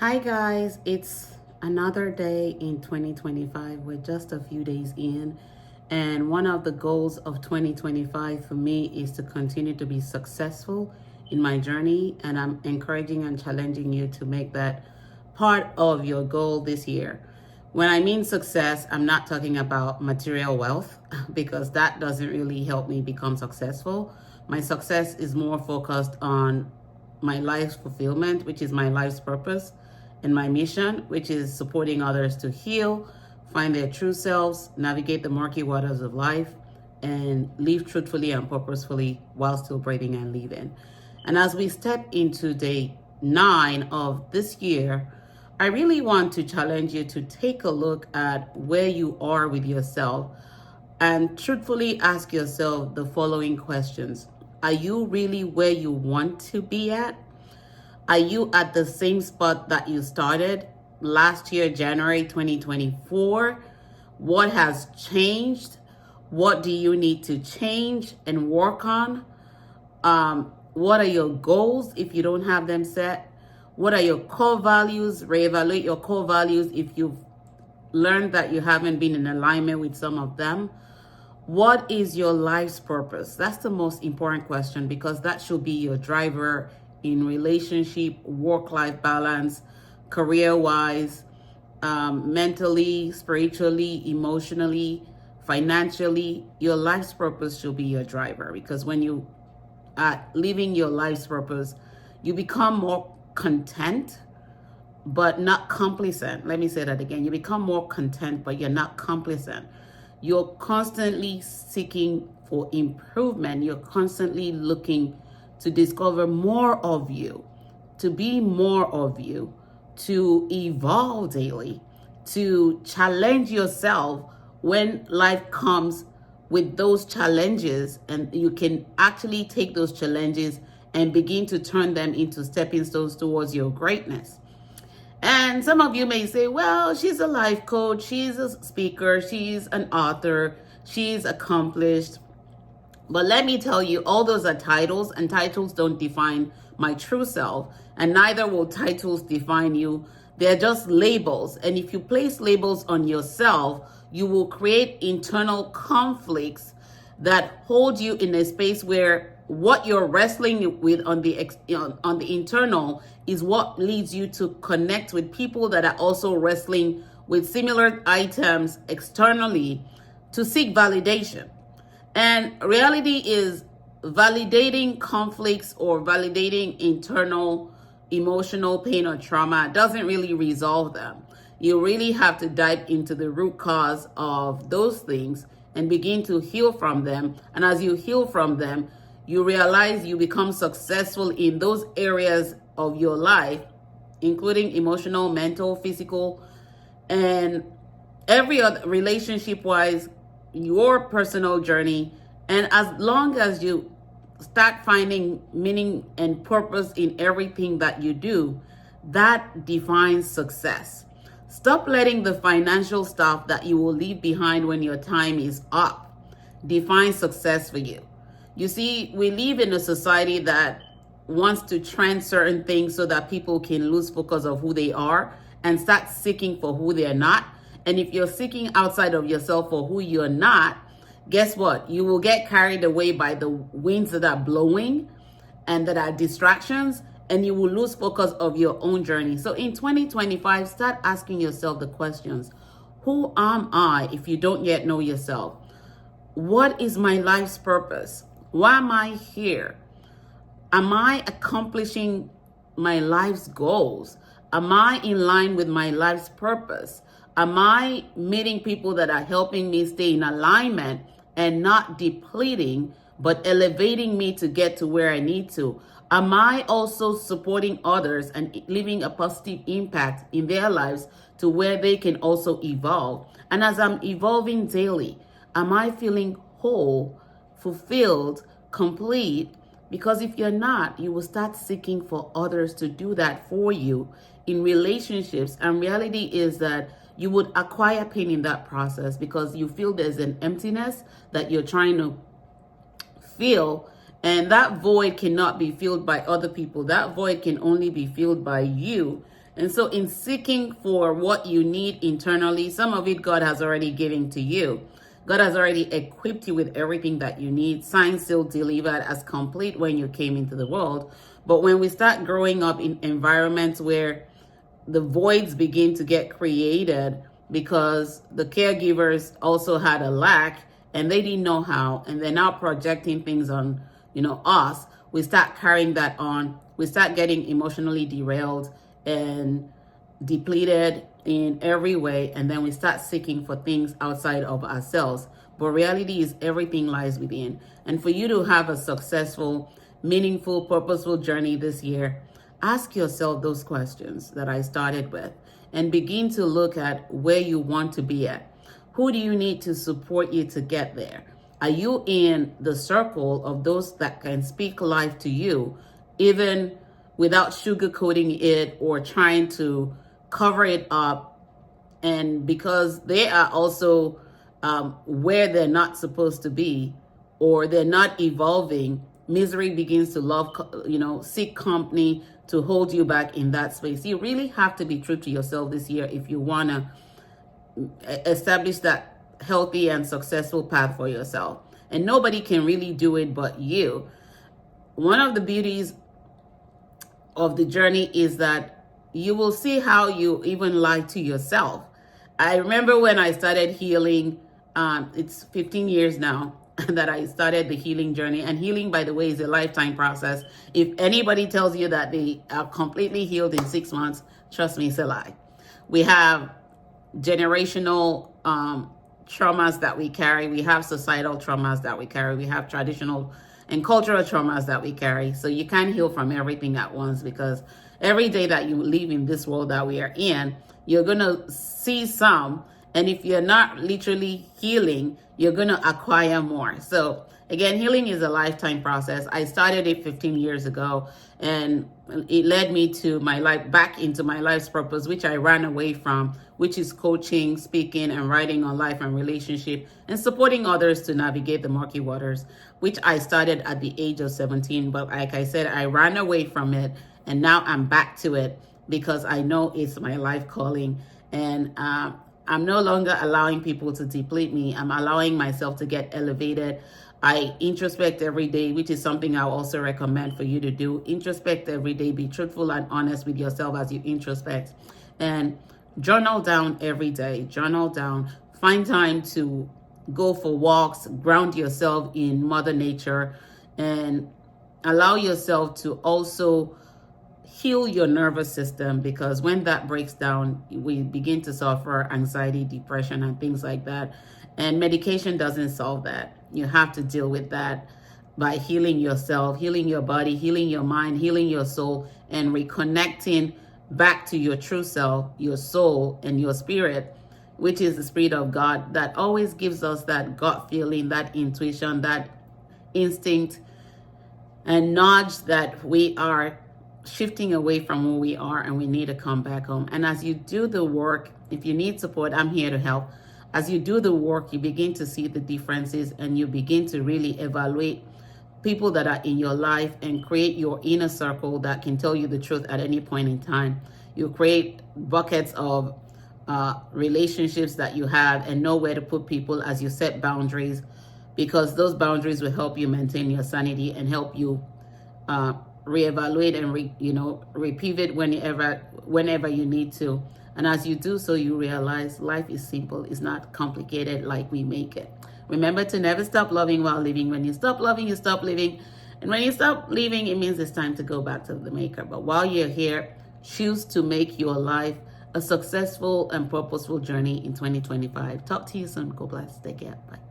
Hi guys, it's another day in 2025. We're just a few days in, and one of the goals of 2025 for me is to continue to be successful in my journey, and I'm encouraging and challenging you to make that part of your goal this year. When I mean success, I'm not talking about material wealth because that doesn't really help me become successful. My success is more focused on my life's fulfillment, which is my life's purpose, and my mission, which is supporting others to heal, find their true selves, navigate the murky waters of life, and live truthfully and purposefully while still breathing and living. And as we step into day 9 of this year, I really want to challenge you to take a look at where you are with yourself and truthfully ask yourself the following questions. Are you really where you want to be at? Are you at the same spot that you started last year, January 2024? What has changed? What do you need to change and work on? What are your goals if you don't have them set? What are your core values? Reevaluate your core values if you've learned that you haven't been in alignment with some of them. What is your life's purpose? That's the most important question because that should be your driver in relationship, work-life balance, career-wise, mentally, spiritually, emotionally, financially. Your life's purpose should be your driver because when you are living your life's purpose, you become more content, but not complacent. Let me say that again. You become more content, but you're not complacent. You're constantly seeking for improvement. You're constantly looking to discover more of you, to be more of you, to evolve daily, to challenge yourself when life comes with those challenges, and you can actually take those challenges and begin to turn them into stepping stones towards your greatness. And some of you may say, well, she's a life coach, she's a speaker, she's an author, she's accomplished. But let me tell you, all those are titles, and titles don't define my true self, and neither will titles define you. They're just labels. And if you place labels on yourself, you will create internal conflicts that hold you in a space where what you're wrestling with on the internal is what leads you to connect with people that are also wrestling with similar items externally to seek validation. And reality is validating conflicts or validating internal emotional pain or trauma doesn't really resolve them. You really have to dive into the root cause of those things and begin to heal from them. And as you heal from them, you realize you become successful in those areas of your life, including emotional, mental, physical, and every other relationship wise, your personal journey. And as long as you start finding meaning and purpose in everything that you do, that defines success. Stop letting the financial stuff that you will leave behind when your time is up define success for you. You see, we live in a society that wants to trend certain things so that people can lose focus of who they are and start seeking for who they're not. And if you're seeking outside of yourself for who you're not, guess what? You will get carried away by the winds that are blowing and that are distractions, and you will lose focus of your own journey. So in 2025, start asking yourself the questions. Who am I if you don't yet know yourself? What is my life's purpose? Why am I here? Am I accomplishing my life's goals? Am I in line with my life's purpose? Am I meeting people that are helping me stay in alignment and not depleting, but elevating me to get to where I need to? Am I also supporting others and leaving a positive impact in their lives to where they can also evolve? And as I'm evolving daily, am I feeling whole, fulfilled, complete? Because if you're not, you will start seeking for others to do that for you in relationships. And reality is that you would acquire pain in that process because you feel there's an emptiness that you're trying to fill. And that void cannot be filled by other people. That void can only be filled by you. And so in seeking for what you need internally, some of it God has already given to you. God has already equipped you with everything that you need, signed, sealed, delivered as complete when you came into the world. But when we start growing up in environments where the voids begin to get created because the caregivers also had a lack and they didn't know how, and they're now projecting things on, us, we start carrying that on. We start getting emotionally derailed and depleted in every way, and then we start seeking for things outside of ourselves. But reality is everything lies within. And for you to have a successful, meaningful, purposeful journey this year, ask yourself those questions that I started with and begin to look at where you want to be at. Who do you need to support you to get there? Are you in the circle of those that can speak life to you, even without sugarcoating it or trying to cover it up? And because they are also where they're not supposed to be, or they're not evolving, misery begins to seek company to hold you back in that space. You really have to be true to yourself this year if you want to establish that healthy and successful path for yourself. And nobody can really do it but you. One of the beauties of the journey is that you will see how you even lie to yourself. I remember when I started healing, it's 15 years now that I started the healing journey. And healing, by the way, is a lifetime process. If anybody tells you that they are completely healed in 6 months, trust me, it's a lie. We have generational traumas that we carry. We have societal traumas that we carry. We have traditional and cultural traumas that we carry. So you can't heal from everything at once, because every day that you live in this world that we are in, you're going to see some. And if you're not literally healing, you're going to acquire more. So again, healing is a lifetime process. I started it 15 years ago, and it led me to my life, back into my life's purpose, which I ran away from, which is coaching, speaking, and writing on life and relationship, and supporting others to navigate the murky waters, which I started at the age of 17. But like I said, I ran away from it, and now I'm back to it because I know it's my life calling. And I'm no longer allowing people to deplete me. I'm allowing myself to get elevated. I introspect every day, which is something I also recommend for you to do. Introspect every day. Be truthful and honest with yourself as you introspect. And journal down every day. Journal down. Find time to go for walks. Ground yourself in Mother Nature. And allow yourself to also heal your nervous system, because when that breaks down, we begin to suffer anxiety, depression, and things like that. And medication doesn't solve that. You have to deal with that by healing yourself, healing your body, healing your mind, healing your soul, and reconnecting back to your true self, your soul, and your spirit, which is the Spirit of God that always gives us that gut feeling, that intuition, that instinct and nudge that we are shifting away from who we are and we need to come back home. And as you do the work, if you need support, I'm here to help. As you do the work, you begin to see the differences, and you begin to really evaluate people that are in your life and create your inner circle that can tell you the truth at any point in time. You create buckets of relationships that you have and know where to put people as you set boundaries, because those boundaries will help you maintain your sanity and help you reevaluate and repivot whenever you need to. And as you do so, you realize life is simple. It's not complicated like we make it. Remember to never stop loving while living. When you stop loving, you stop living. And when you stop living, it means it's time to go back to the maker. But while you're here, choose to make your life a successful and purposeful journey in 2025. Talk to you soon. God bless. Take care. Bye.